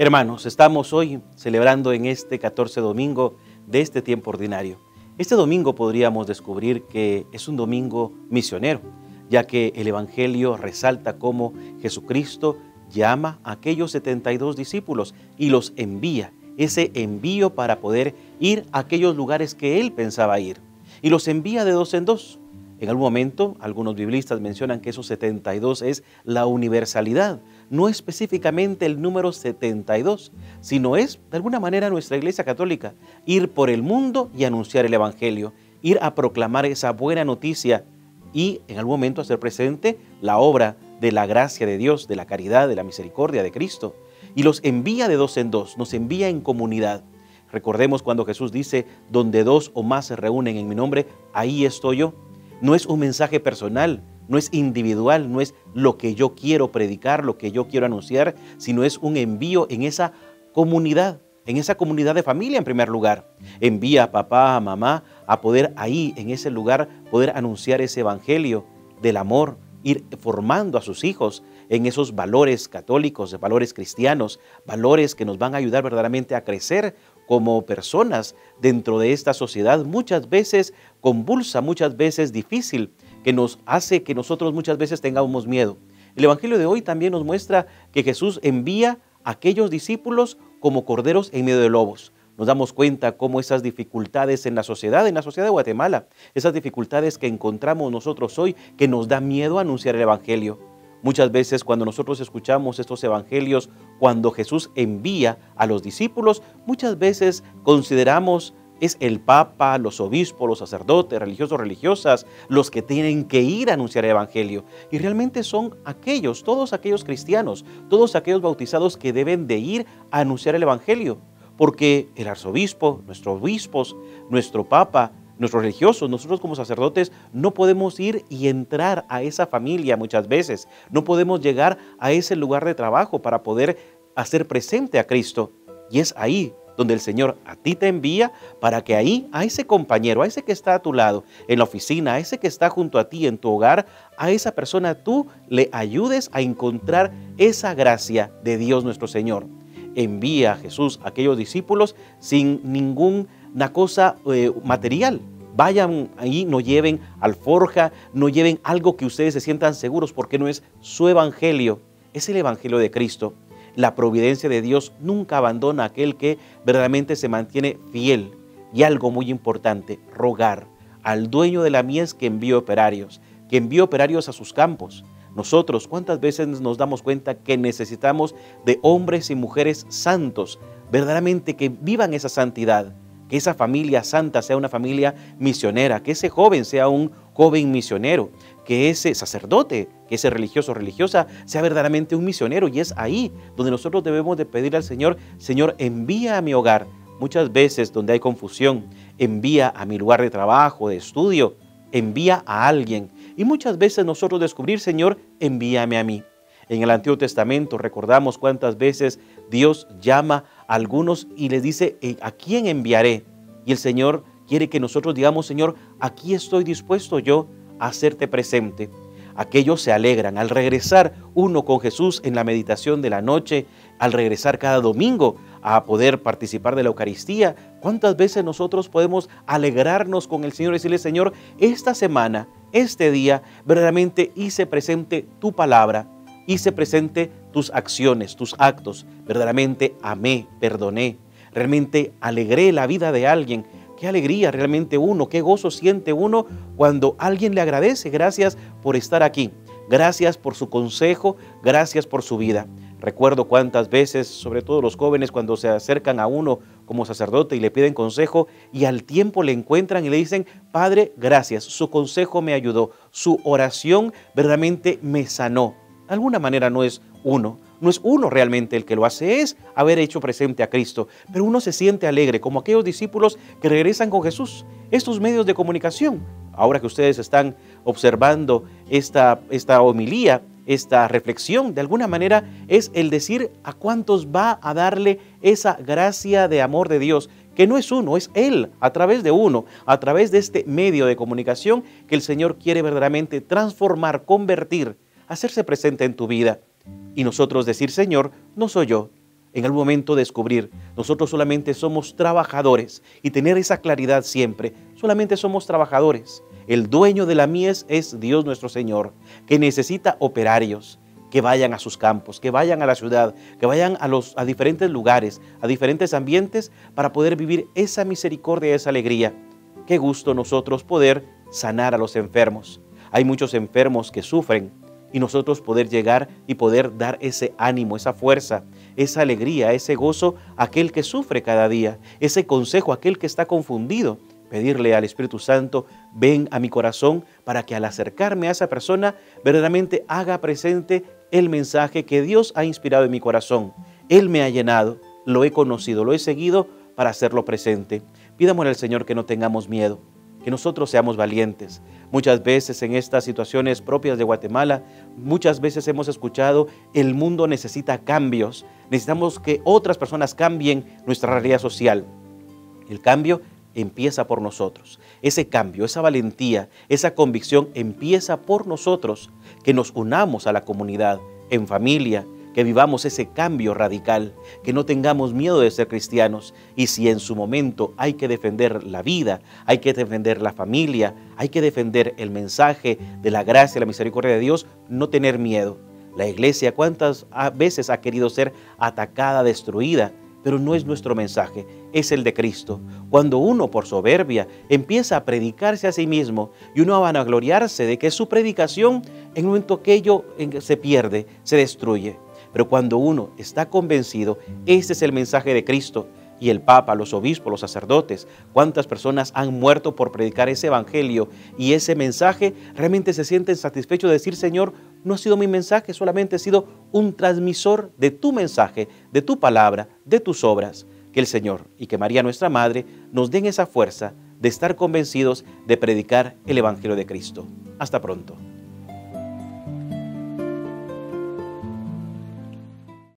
Hermanos, estamos hoy celebrando en este 14 domingo de este tiempo ordinario. Este domingo podríamos descubrir que es un domingo misionero, ya que el Evangelio resalta cómo Jesucristo llama a aquellos 72 discípulos y los envía, ese envío para poder ir a aquellos lugares que Él pensaba ir. Y los envía de dos en dos. En algún momento, algunos biblistas mencionan que esos 72 es la universalidad, no específicamente el número 72, sino es, de alguna manera, nuestra Iglesia Católica, ir por el mundo y anunciar el Evangelio, ir a proclamar esa buena noticia y, en algún momento, hacer presente la obra de la gracia de Dios, de la caridad, de la misericordia de Cristo. Y los envía de dos en dos, nos envía en comunidad. Recordemos cuando Jesús dice, donde dos o más se reúnen en mi nombre, ahí estoy yo. No es un mensaje personal, no es individual, no es lo que yo quiero predicar, lo que yo quiero anunciar, sino es un envío en esa comunidad de familia en primer lugar. Envía a papá, a mamá, a poder ahí, en ese lugar, poder anunciar ese evangelio del amor, ir formando a sus hijos en esos valores católicos, de valores cristianos, valores que nos van a ayudar verdaderamente a crecer como personas dentro de esta sociedad muchas veces convulsa, muchas veces difícil, que nos hace que nosotros muchas veces tengamos miedo. El Evangelio de hoy también nos muestra que Jesús envía a aquellos discípulos como corderos en medio de lobos. Nos damos cuenta cómo esas dificultades en la sociedad de Guatemala, esas dificultades que encontramos nosotros hoy, que nos da miedo anunciar el Evangelio. Muchas veces cuando nosotros escuchamos estos evangelios, cuando Jesús envía a los discípulos, muchas veces consideramos es el Papa, los obispos, los sacerdotes, religiosos, religiosas, los que tienen que ir a anunciar el evangelio. Y realmente son aquellos, todos aquellos cristianos, todos aquellos bautizados que deben de ir a anunciar el evangelio. Porque el arzobispo, nuestros obispos, nuestro Papa, nuestros religiosos, nosotros como sacerdotes no podemos ir y entrar a esa familia muchas veces. No podemos llegar a ese lugar de trabajo para poder hacer presente a Cristo. Y es ahí donde el Señor a ti te envía para que ahí, a ese compañero, a ese que está a tu lado, en la oficina, a ese que está junto a ti en tu hogar, a esa persona tú le ayudes a encontrar esa gracia de Dios nuestro Señor. Envía a Jesús a aquellos discípulos sin ninguna cosa material. Vayan ahí, no lleven alforja, no lleven algo que ustedes se sientan seguros porque no es su evangelio, es el evangelio de Cristo. La providencia de Dios nunca abandona a aquel que verdaderamente se mantiene fiel. Y algo muy importante, rogar al dueño de la mies que envíe operarios a sus campos. Nosotros, ¿cuántas veces nos damos cuenta que necesitamos de hombres y mujeres santos, verdaderamente que vivan esa santidad? Que esa familia santa sea una familia misionera, que ese joven sea un joven misionero, que ese sacerdote, que ese religioso o religiosa sea verdaderamente un misionero. Y es ahí donde nosotros debemos de pedir al Señor, Señor, envía a mi hogar. Muchas veces donde hay confusión, envía a mi lugar de trabajo, de estudio, envía a alguien. Y muchas veces nosotros descubrir, Señor, envíame a mí. En el Antiguo Testamento recordamos cuántas veces Dios llama a algunos y les dice, ¿a quién enviaré? Y el Señor quiere que nosotros digamos, Señor, aquí estoy dispuesto yo a hacerte presente. Aquellos se alegran al regresar uno con Jesús en la meditación de la noche, al regresar cada domingo a poder participar de la Eucaristía. ¿Cuántas veces nosotros podemos alegrarnos con el Señor y decirle, Señor, esta semana, este día, verdaderamente hice presente tu palabra, hice presente tus acciones, tus actos, verdaderamente amé, perdoné, realmente alegré la vida de alguien? Qué alegría realmente uno, qué gozo siente uno cuando alguien le agradece. Gracias por estar aquí, gracias por su consejo, gracias por su vida. Recuerdo cuántas veces, sobre todo los jóvenes, cuando se acercan a uno como sacerdote y le piden consejo y al tiempo le encuentran y le dicen, Padre, gracias, su consejo me ayudó, su oración verdaderamente me sanó. De alguna manera no es uno realmente el que lo hace, es haber hecho presente a Cristo, pero uno se siente alegre, como aquellos discípulos que regresan con Jesús. Estos medios de comunicación, ahora que ustedes están observando esta homilía, esta reflexión, de alguna manera es el decir a cuántos va a darle esa gracia de amor de Dios, que no es uno, es Él, a través de uno, a través de este medio de comunicación que el Señor quiere verdaderamente transformar, convertir, hacerse presente en tu vida. Y nosotros decir, Señor, no soy yo, en algún momento descubrir, nosotros solamente somos trabajadores y tener esa claridad siempre, solamente somos trabajadores. El dueño de la mies es Dios nuestro Señor, que necesita operarios que vayan a sus campos, que vayan a la ciudad, que vayan a diferentes lugares, a diferentes ambientes para poder vivir esa misericordia, esa alegría. Qué gusto nosotros poder sanar a los enfermos. Hay muchos enfermos que sufren y nosotros poder llegar y poder dar ese ánimo, esa fuerza, esa alegría, ese gozo a aquel que sufre cada día, ese consejo a aquel que está confundido. Pedirle al Espíritu Santo, ven a mi corazón para que al acercarme a esa persona verdaderamente haga presente el mensaje que Dios ha inspirado en mi corazón. Él me ha llenado, lo he conocido, lo he seguido para hacerlo presente. Pidámosle al Señor que no tengamos miedo, que nosotros seamos valientes. Muchas veces en estas situaciones propias de Guatemala, muchas veces hemos escuchado, el mundo necesita cambios, necesitamos que otras personas cambien nuestra realidad social. El cambio empieza por nosotros. Ese cambio, esa valentía, esa convicción empieza por nosotros, que nos unamos a la comunidad, en familia, que vivamos ese cambio radical, que no tengamos miedo de ser cristianos. Y si en su momento hay que defender la vida, hay que defender la familia, hay que defender el mensaje de la gracia y la misericordia de Dios, no tener miedo. La iglesia cuántas veces ha querido ser atacada, destruida, pero no es nuestro mensaje, es el de Cristo. Cuando uno por soberbia empieza a predicarse a sí mismo y uno a vanagloriarse de que es su predicación, en un momento aquello se pierde, se destruye. Pero cuando uno está convencido, este es el mensaje de Cristo. Y el Papa, los obispos, los sacerdotes, cuántas personas han muerto por predicar ese evangelio y ese mensaje, realmente se sienten satisfechos de decir, Señor, no ha sido mi mensaje, solamente he sido un transmisor de tu mensaje, de tu palabra, de tus obras. Que el Señor y que María nuestra Madre nos den esa fuerza de estar convencidos de predicar el evangelio de Cristo. Hasta pronto.